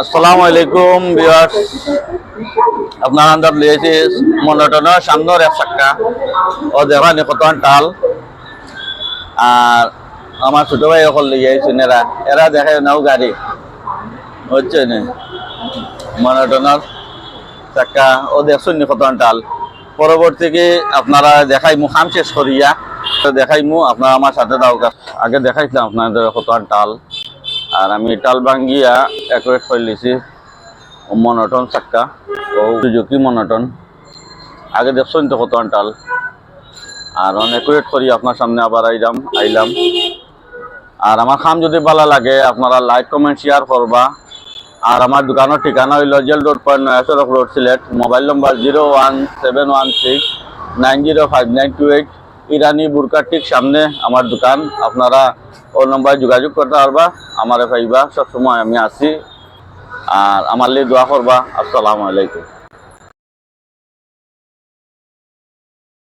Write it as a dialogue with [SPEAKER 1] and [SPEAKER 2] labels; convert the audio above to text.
[SPEAKER 1] আসসালামু আলাইকুম ভিউয়ার্স, আপনার আন্দাজ লিয়েছি মনোটনের সামনের এক চাক্কা ও দেখানি কত টাল। আর আমার ছোট ভাই সকল লিয়েছেন, এরা দেখে নাও গাড়ি হচ্ছে না মনোটনের চাক্কা ও দেখছেন নি কত টাল। পরবর্তীকে আপনারা দেখাইমু খাম শেষ করিয়া দেখাইমু, আপনারা আমার সাথে দাও। আগে দেখাইছিলাম আপনাদের কত টাল, আর আমি টাল ভাঙ্গিয়া একুরেট করে লিছি মনোটন চাক্কা ও সুজুকি মনোটন। আগে দেখছেন তো কত টাল, আর একুরেট করি আপনার সামনে আবার আইলাম। আর আমার খাম যদি ভালো লাগে আপনারা লাইক কমেন্ট শেয়ার করবা। আর আমার দোকানের ঠিকানা হইল jail road point, Nayasarak road, Sylhet. Mobile number 01716905928। ইরানি বুরকার ঠিক সামনে আমার দোকান। আপনারা ও নম্বরে যোগাযোগ করতে পারবা, আমারে পাইবা। সবসময় আমি আছি, আর আমার লিয়ে দোয়া করবা। আসসালামু আলাইকুম।